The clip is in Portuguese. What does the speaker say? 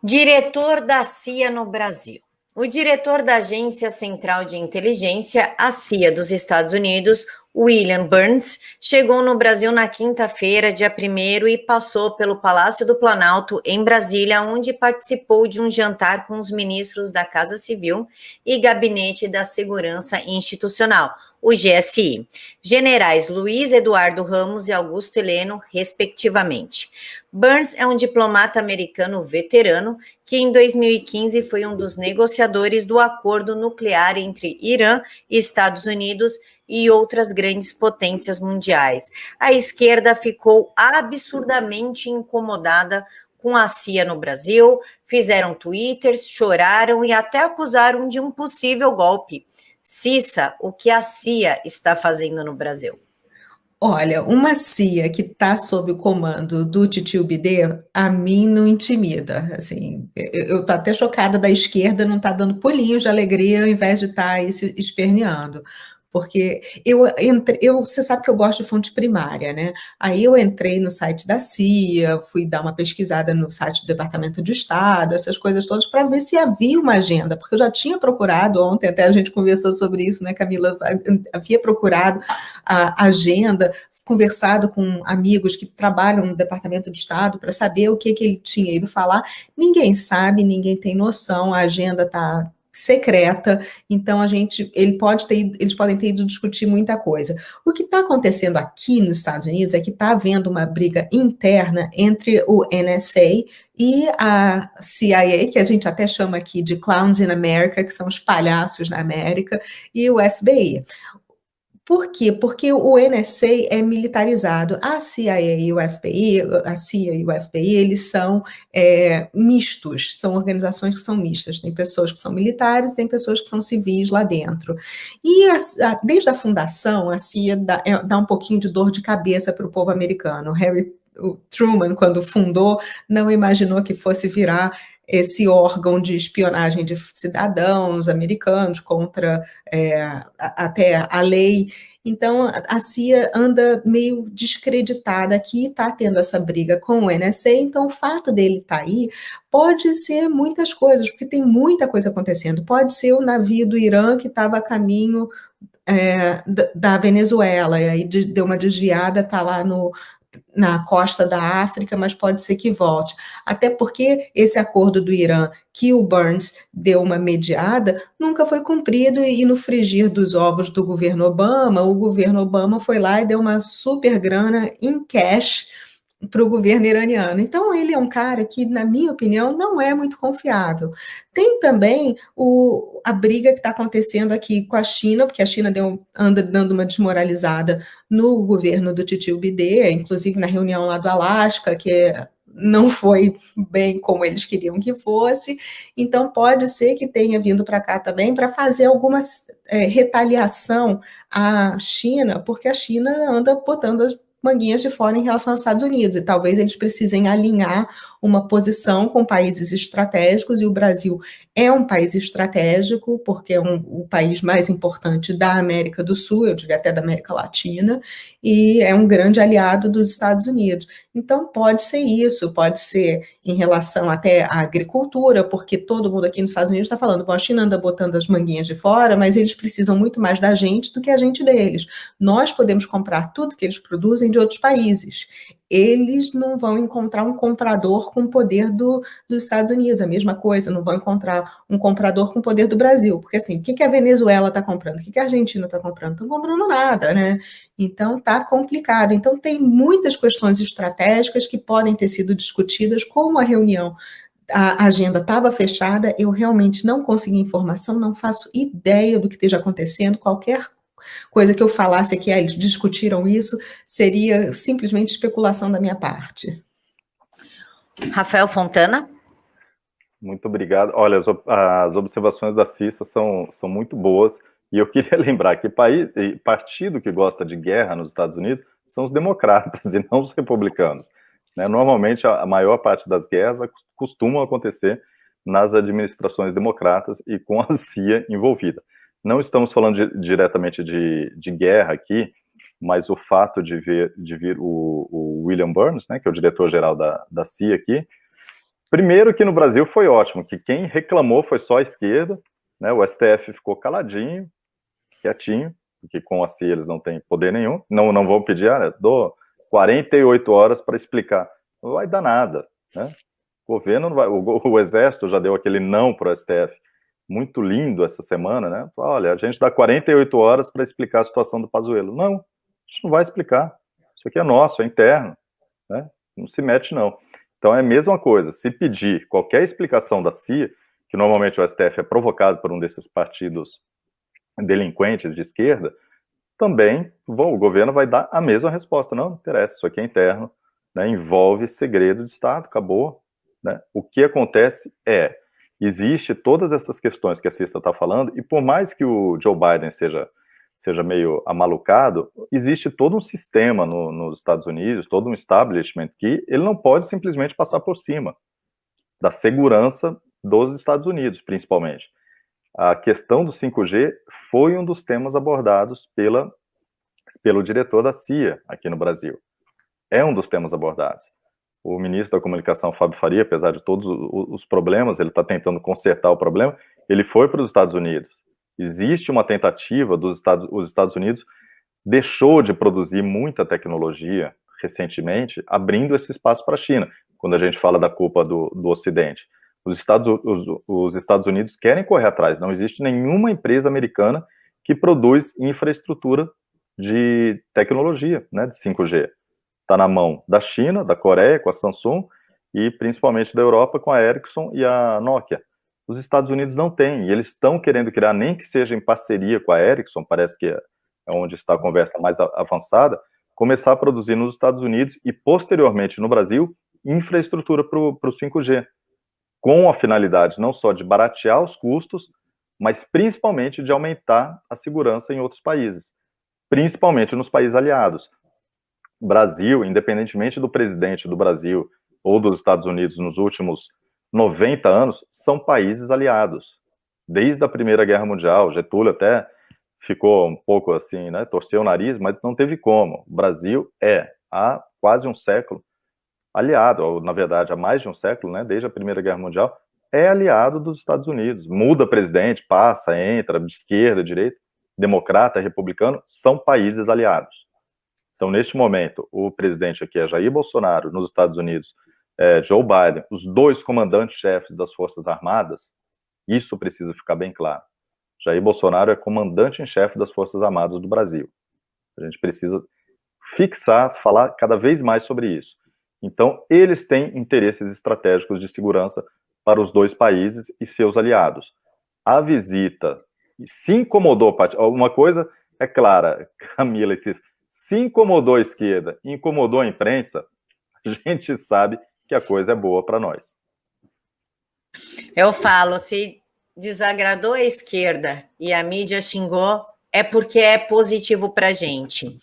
Diretor da CIA no Brasil. O diretor da Agência Central de Inteligência, a CIA dos Estados Unidos, William Burns, chegou no Brasil na quinta-feira, dia 1º, e passou pelo Palácio do Planalto, em Brasília, onde participou de um jantar com os ministros da Casa Civil e Gabinete da Segurança Institucional, o GSI, generais Luiz Eduardo Ramos e Augusto Heleno, respectivamente. Burns é um diplomata americano veterano que em 2015 foi um dos negociadores do acordo nuclear entre Irã e Estados Unidos e outras grandes potências mundiais. A esquerda ficou absurdamente incomodada com a CIA no Brasil, fizeram twitters, choraram e até acusaram de um possível golpe. Cissa, o que a CIA está fazendo no Brasil? Olha, uma CIA que está sob o comando do Titio Bidê, a mim não intimida. Assim, eu estou até chocada da esquerda não estar dando pulinhos de alegria ao invés de estar aí se esperneando. Porque você sabe que eu gosto de fonte primária, né? Aí eu entrei no site da CIA, fui dar uma pesquisada no site do Departamento de Estado, essas coisas todas, para ver se havia uma agenda, porque eu já tinha procurado ontem, até a gente conversou sobre isso, né, Camila? Havia procurado a agenda, conversado com amigos que trabalham no Departamento de Estado para saber o que ele tinha ido falar. Ninguém sabe, ninguém tem noção, a agenda está secreta, então eles podem ter ido discutir muita coisa. O que está acontecendo aqui nos Estados Unidos é que está havendo uma briga interna entre o NSA e a CIA, que a gente até chama aqui de Clowns in America, que são os palhaços na América, e o FBI. Por quê? Porque o NSA é militarizado. A CIA e o FBI, a CIA e o FBI, eles são mistos, são organizações que são mistas. Tem pessoas que são militares, tem pessoas que são civis lá dentro. E desde a fundação, a CIA dá um pouquinho de dor de cabeça para o povo americano. O Truman, quando fundou, não imaginou que fosse virar esse órgão de espionagem de cidadãos americanos contra até a lei. Então, a CIA anda meio descreditada aqui, está tendo essa briga com o NSA, então o fato dele estar aí pode ser muitas coisas, porque tem muita coisa acontecendo. Pode ser o navio do Irã que estava a caminho da Venezuela, e aí deu uma desviada, está lá na costa da África, mas pode ser que volte. Até porque esse acordo do Irã, que o Burns deu uma mediada, nunca foi cumprido, e no frigir dos ovos do governo Obama, o governo Obama foi lá e deu uma super grana em cash para o governo iraniano. Então, ele é um cara que, na minha opinião, não é muito confiável. Tem também a briga que está acontecendo aqui com a China, porque a China anda dando uma desmoralizada no governo do Titio Bidê, inclusive na reunião lá do Alasca, que não foi bem como eles queriam que fosse. Então, pode ser que tenha vindo para cá também para fazer alguma retaliação à China, porque a China anda botando as manguinhas de fora em relação aos Estados Unidos, e talvez eles precisem alinhar uma posição com países estratégicos, e o Brasil é um país estratégico, porque é o país mais importante da América do Sul, eu diria até da América Latina, e é um grande aliado dos Estados Unidos. Então, pode ser isso, pode ser em relação até à agricultura, porque todo mundo aqui nos Estados Unidos está falando, bom, a China anda botando as manguinhas de fora, mas eles precisam muito mais da gente do que a gente deles. Nós podemos comprar tudo que eles produzem de outros países. Eles não vão encontrar um comprador com o poder dos Estados Unidos, a mesma coisa, não vão encontrar um comprador com o poder do Brasil, porque assim, o que a Venezuela está comprando? O que a Argentina está comprando? Não estão comprando nada, né? Então, está complicado. Então, tem muitas questões estratégicas que podem ter sido discutidas, como a reunião, a agenda estava fechada, eu realmente não consegui informação, não faço ideia do que esteja acontecendo, qualquer coisa que eu falasse aqui, eles discutiram isso, seria simplesmente especulação da minha parte. Rafael Fontana? Muito obrigado. Olha, as observações da Cissa são muito boas, e eu queria lembrar que partido que gosta de guerra nos Estados Unidos são os democratas e não os republicanos. Né? Normalmente, a maior parte das guerras costumam acontecer nas administrações democratas e com a CIA envolvida. Não estamos falando diretamente de guerra aqui, mas o fato de vir o William Burns, né, que é o diretor-geral da CIA aqui, Primeiro que no Brasil foi ótimo, que quem reclamou foi só a esquerda, né? O STF ficou caladinho, quietinho, porque com a CIA eles não têm poder nenhum, não vão pedir, dou 48 horas para explicar. Não vai dar nada, né? O governo não vai, o Exército já deu aquele não para o STF, muito lindo essa semana, né? Olha, a gente dá 48 horas para explicar a situação do Pazuello. Não, a gente não vai explicar. Isso aqui é nosso, é interno, né? Não se mete, não. Então é a mesma coisa. Se pedir qualquer explicação da CIA, que normalmente o STF é provocado por um desses partidos delinquentes de esquerda, também o governo vai dar a mesma resposta. Não interessa, isso aqui é interno, né? Envolve segredo de Estado, acabou. Né? O que acontece existe todas essas questões que a Cissa está falando, e por mais que o Joe Biden seja meio amalucado, existe todo um sistema nos Estados Unidos, todo um establishment que ele não pode simplesmente passar por cima da segurança dos Estados Unidos, principalmente. A questão do 5G foi um dos temas abordados pelo diretor da CIA aqui no Brasil. É um dos temas abordados. O ministro da Comunicação, Fábio Faria, apesar de todos os problemas, ele está tentando consertar o problema, ele foi para os Estados Unidos. Existe uma tentativa os Estados Unidos deixou de produzir muita tecnologia recentemente, abrindo esse espaço para a China, quando a gente fala da culpa do Ocidente. Os Estados Unidos querem correr atrás, não existe nenhuma empresa americana que produz infraestrutura de tecnologia, né, de 5G. Está na mão da China, da Coreia, com a Samsung, e principalmente da Europa, com a Ericsson e a Nokia. Os Estados Unidos não têm, e eles estão querendo criar, nem que seja em parceria com a Ericsson, parece que é onde está a conversa mais avançada, começar a produzir nos Estados Unidos e, posteriormente, no Brasil, infraestrutura para o 5G, com a finalidade não só de baratear os custos, mas principalmente de aumentar a segurança em outros países, principalmente nos países aliados. Brasil, independentemente do presidente do Brasil ou dos Estados Unidos nos últimos 90 anos, são países aliados. Desde a Primeira Guerra Mundial, Getúlio até ficou um pouco assim, né, torceu o nariz, mas não teve como. O Brasil há quase um século, aliado, ou na verdade há mais de um século, né, desde a Primeira Guerra Mundial, é aliado dos Estados Unidos. Muda presidente, passa, entra, de esquerda, direita, democrata, republicano, são países aliados. Então, neste momento, o presidente aqui é Jair Bolsonaro, nos Estados Unidos, Joe Biden, os dois comandantes-chefes das Forças Armadas, isso precisa ficar bem claro. Jair Bolsonaro é comandante em chefe das Forças Armadas do Brasil. A gente precisa fixar, falar cada vez mais sobre isso. Então, eles têm interesses estratégicos de segurança para os dois países e seus aliados. A visita se incomodou, uma coisa é clara, Camila e Cícero, se incomodou a esquerda, incomodou a imprensa, a gente sabe que a coisa é boa para nós. Eu falo, se desagradou a esquerda e a mídia xingou, é porque é positivo para a gente.